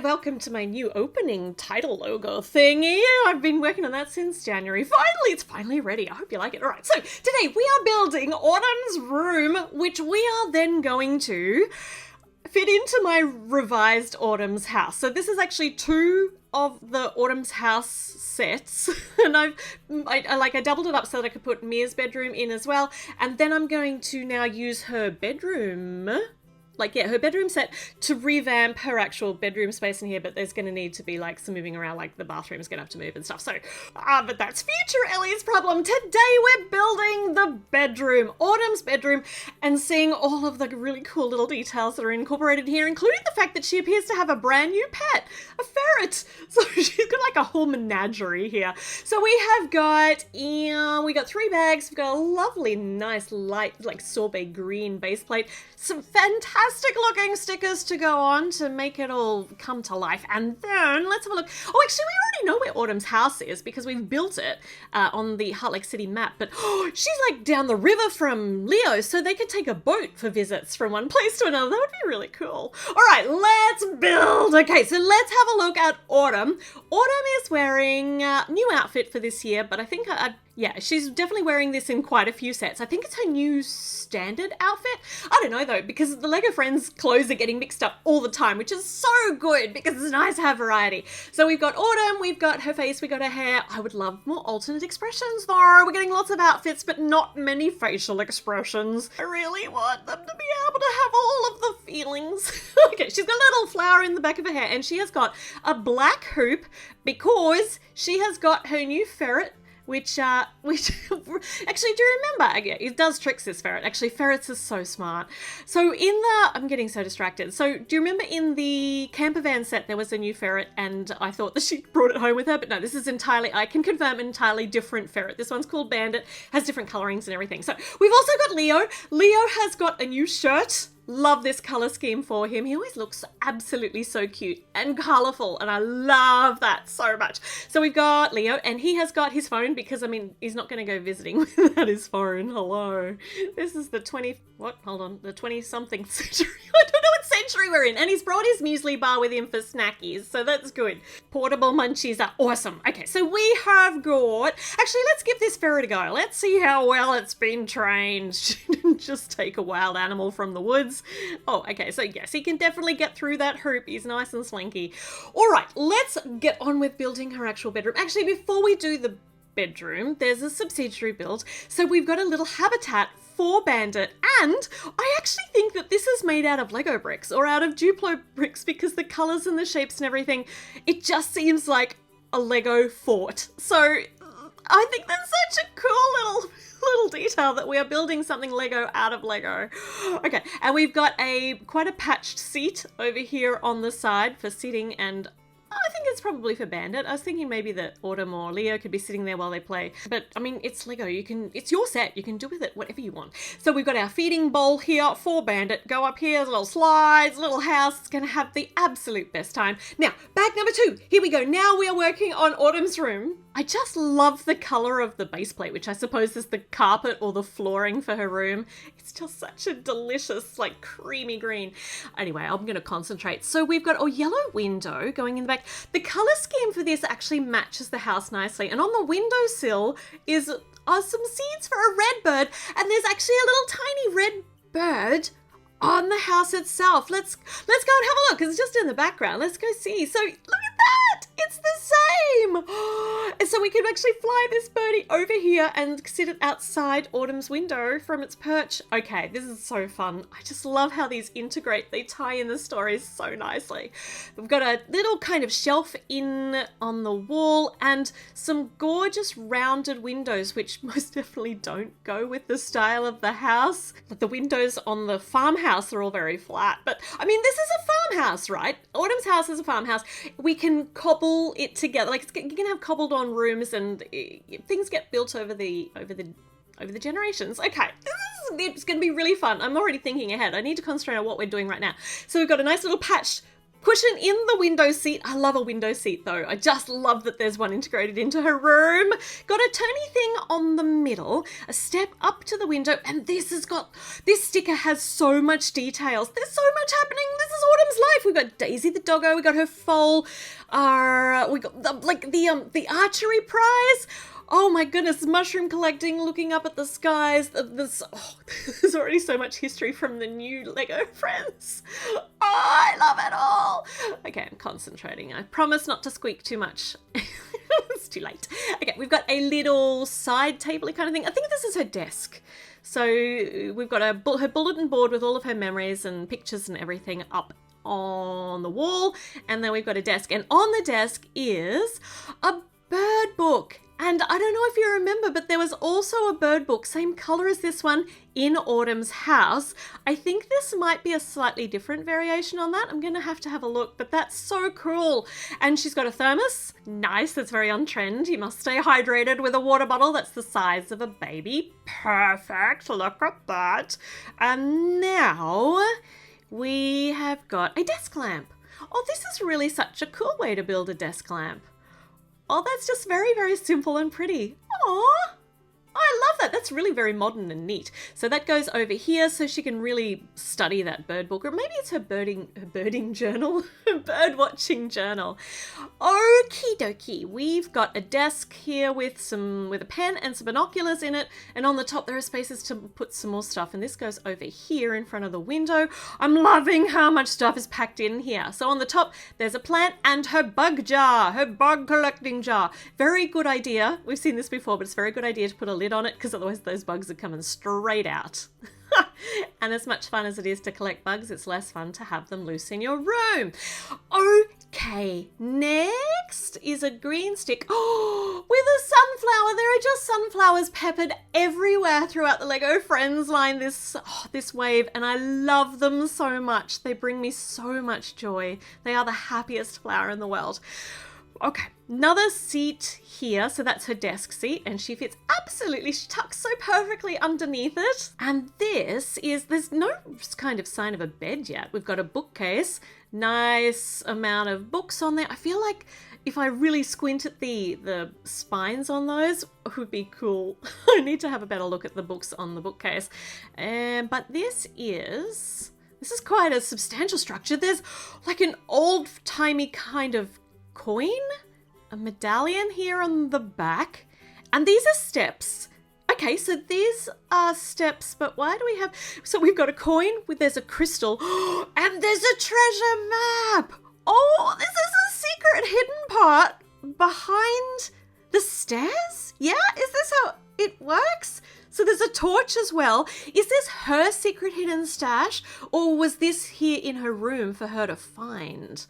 welcome to my new opening title logo thingy. I've been working on that since January. Finally, it's finally ready. I hope you like it. All right, so today we are building Autumn's room, which we are then going to fit into my revised Autumn's house. So this is actually two of the Autumn's house sets, and I doubled it up so that I could put Mia's bedroom in as well, and then I'm going to now use her bedroom, her bedroom set to revamp her actual bedroom space in here, but there's going to need to be like some moving around, like the bathroom's going to have to move and stuff. So, but that's future Ellie's problem. Today we're building the bedroom, Autumn's bedroom, and seeing all of the really cool little details that are incorporated here, including the fact that she appears to have a brand new pet, a ferret. So she's got like a whole menagerie here. So we have got, we got 3 bags. We've got a lovely, nice, light, like sorbet green base plate, some fantastic looking stickers to go on to make it all come to life. And then let's have a look. Oh, actually, we already know where Autumn's house is because we've built it on the Heart Lake City map. But she's like down the river from Leo, so they could take a boat for visits from one place to another. That would be really cool. All right, let's build. Okay, so let's have a look at Autumn. Autumn is wearing a new outfit for this year, but I think yeah, she's definitely wearing this in quite a few sets. I think it's her new standard outfit. I don't know though, because the Lego Friends clothes are getting mixed up all the time, which is so good because it's nice to have variety. So we've got Autumn, we've got her face, we've got her hair. I would love more alternate expressions though. We're getting lots of outfits, but not many facial expressions. I really want them to be able to have all of the feelings. Okay, she's got a little flower in the back of her hair, and she has got a black hoop because she has got her new ferret, which actually, do you remember? Yeah, it does tricks, this ferret. Actually, ferrets are so smart. So I'm getting so distracted. So do you remember in the camper van set, there was a new ferret, and I thought that she brought it home with her, but no, this is entirely, I can confirm, an entirely different ferret. This one's called Bandit, has different colorings and everything. So we've also got Leo. Leo has got a new shirt. Love this color scheme for him. He always looks absolutely so cute and colorful, and I love that so much. So we've got Leo, and he has got his phone because, I mean, he's not going to go visiting without his phone. Hello. This is the 20-something century. I don't know what century we're in. And he's brought his muesli bar with him for snackies, so that's good. Portable munchies are awesome. Okay, so we have got, actually, let's give this ferret a go. Let's see how well it's been trained. She didn't just take a wild animal from the woods. Oh, okay, so yes, he can definitely get through that hoop. He's nice and slinky. All right, let's get on with building her actual bedroom. Actually, before we do the bedroom, there's a subsidiary build. So we've got a little habitat for Bandit, and I actually think that this is made out of Lego bricks or out of Duplo bricks because the colors and the shapes and everything, it just seems like a Lego fort. So I think that's such a cool little detail that we are building something Lego out of Lego. Okay, and we've got quite a patched seat over here on the side for sitting, and I think it's probably for Bandit. I was thinking maybe that Autumn or Leo could be sitting there while they play. But, I mean, it's Lego. It's your set. You can do with it whatever you want. So we've got our feeding bowl here for Bandit. Go up here, little slides, little house. It's going to have the absolute best time. Now, bag number 2. Here we go. Now we are working on Autumn's room. I just love the color of the base plate, which I suppose is the carpet or the flooring for her room. It's just such a delicious, like, creamy green. Anyway, I'm going to concentrate. So we've got a yellow window going in the back. The color scheme for this actually matches the house nicely. And on the windowsill is some seeds for a red bird. And there's actually a little tiny red bird on the house itself. Let's go and have a look. It's just in the background. Let's go see. So look at that. It's the same. And so we can actually fly this birdie over here and sit it outside Autumn's window from its perch. Okay, this is so fun. I just love how these integrate. They tie in the stories so nicely. We've got a little kind of shelf in on the wall and some gorgeous rounded windows, which most definitely don't go with the style of the house. But the windows on the farmhouse are all very flat. But I mean, this is a farmhouse, right? Autumn's house is a farmhouse. We can cobble it together. Like, you can have cobbled on rooms, and things get built over the generations. Okay, it's going to be really fun. I'm already thinking ahead. I need to concentrate on what we're doing right now. So we've got a nice little patched Cushion in the window seat. I love a window seat though. I just love that there's one integrated into her room. Got a turny thing on the middle, a step up to the window, and this sticker has so much details. There's so much happening. This is Autumn's life. We've got Daisy the doggo, we got her foal, we got the archery prize. Oh my goodness, mushroom collecting, looking up at the skies. There's already so much history from the new Lego friends. Oh, I love it all. Okay, I'm concentrating. I promise not to squeak too much. It's too late. Okay, we've got a little side table kind of thing. I think this is her desk. So we've got her bulletin board with all of her memories and pictures and everything up on the wall. And then we've got a desk. And on the desk is a bird book. And I don't know if you remember, but there was also a bird book, same color as this one, in Autumn's house. I think this might be a slightly different variation on that. I'm going to have a look, but that's so cool. And she's got a thermos. Nice, that's very on trend. You must stay hydrated with a water bottle that's the size of a baby. Perfect, look at that. And now we have got a desk lamp. Oh, this is really such a cool way to build a desk lamp. Oh, that's just very, very simple and pretty. Aww. I love that. That's really very modern and neat. So that goes over here so she can really study that bird book. Or maybe it's her birding journal, bird watching journal. Okie dokie. We've got a desk here with a pen and some binoculars in it. And on the top there are spaces to put some more stuff. And this goes over here in front of the window. I'm loving how much stuff is packed in here. So on the top there's a plant and her bug jar, her bug collecting jar. Very good idea. We've seen this before, but it's a very good idea to put a lid on it because otherwise those bugs are coming straight out. And as much fun as it is to collect bugs, it's less fun to have them loose in your room. Okay, next is a green stick. Oh, with a sunflower. There are just sunflowers peppered everywhere throughout the Lego Friends line this wave, and I love them so much. They bring me so much joy. They are the happiest flower in the world. Okay, another seat here. So that's her desk seat and she tucks so perfectly underneath it. And there's no kind of sign of a bed yet. We've got a bookcase, nice amount of books on there. I feel like if I really squint at the spines on those, it would be cool. I need to have a better look at the books on the bookcase. But this is quite a substantial structure. There's like an old-timey kind of coin, a medallion here on the back, and these are steps. Okay, so these are steps, but why do we have... So we've got a coin, there's a crystal, and there's a treasure map! Oh, this is a secret hidden part behind the stairs? Yeah? Is this how it works? So there's a torch as well. Is this her secret hidden stash, or was this here in her room for her to find?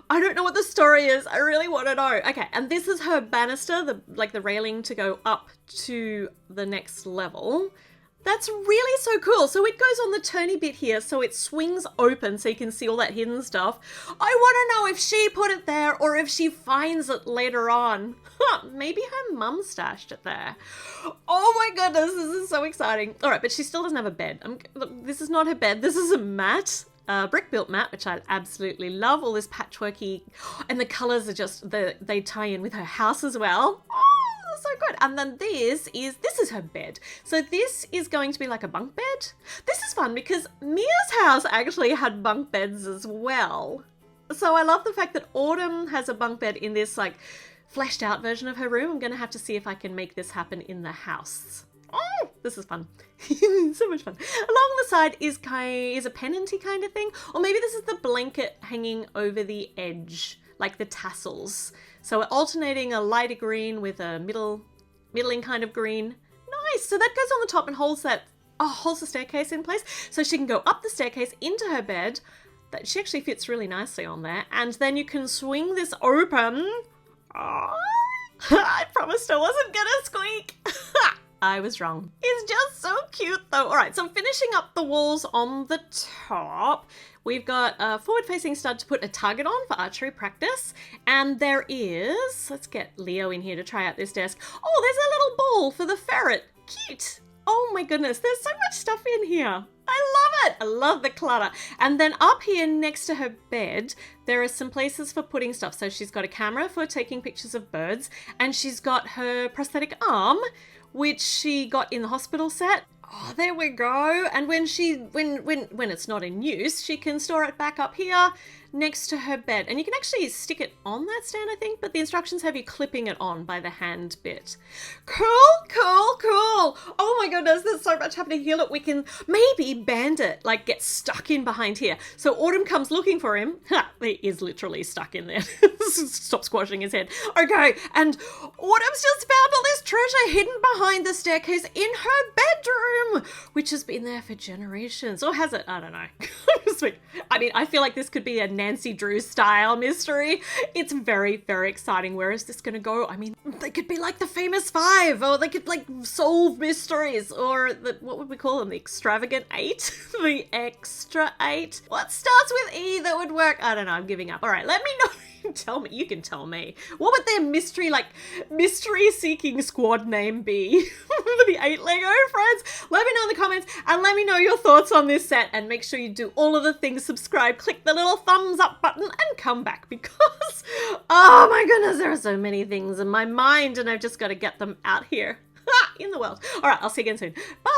I don't know what the story is. I really want to know. Okay, and this is her banister, the railing to go up to the next level. That's really so cool. So it goes on the turny bit here, so it swings open so you can see all that hidden stuff. I want to know if she put it there or if she finds it later on. Maybe her mum stashed it there. Oh my goodness, this is so exciting. All right, but she still doesn't have a bed. Look, this is not her bed. This is a mat. Brick-built mat, which I absolutely love. All this patchworky, and the colours are just, they tie in with her house as well. Oh, so good. And then this is her bed. So this is going to be like a bunk bed. This is fun because Mia's house actually had bunk beds as well. So I love the fact that Autumn has a bunk bed in this like fleshed out version of her room. I'm going to have to see if I can make this happen in the house. Oh, this is fun. So much fun. Along the side is a penanty kind of thing. Or maybe this is the blanket hanging over the edge, like the tassels. So we're alternating a lighter green with a middling kind of green. Nice. So that goes on the top and holds the staircase in place. So she can go up the staircase into her bed. That she actually fits really nicely on there. And then you can swing this open. Oh, I promised I wasn't gonna squeak. I was wrong. It's just so cute though. All right, so finishing up the walls on the top, we've got a forward-facing stud to put a target on for archery practice. And there is, let's get Leo in here to try out this desk. Oh, there's a little ball for the ferret. Cute. Oh my goodness, there's so much stuff in here. I love it. I love the clutter. And then up here next to her bed, there are some places for putting stuff. So she's got a camera for taking pictures of birds, and she's got her prosthetic arm, which she got in the hospital set. Oh, there we go. And when it's not in use, she can store it back up here next to her bed. And you can actually stick it on that stand, I think, but the instructions have you clipping it on by the hand bit. Cool, cool, cool. Oh my goodness, there's so much happening here. Look, we can maybe Bandit, like, get stuck in behind here. So Autumn comes looking for him. Ha, he is literally stuck in there. Stop squashing his head. Okay, and Autumn's just found all this treasure hidden behind the staircase in her bedroom, which has been there for generations. Or has it? I don't know. I mean, I feel like this could be a Nancy Drew style mystery. It's very, very exciting. Where is this going to go? I mean, they could be like the famous five, or they could like solve mysteries, or what would we call them? The extravagant eight? The extra eight? What starts with E that would work? I don't know. I'm giving up. All right, let me know. Tell me, you can tell me. What would their mystery seeking squad name be for the 8 Lego friends? Let me know in the comments, and let me know your thoughts on this set, and make sure you do all of the things, subscribe, click the little thumbs up button, and come back, because, oh my goodness, there are so many things in my mind, and I've just got to get them out here in the world. All right, I'll see you again soon. Bye.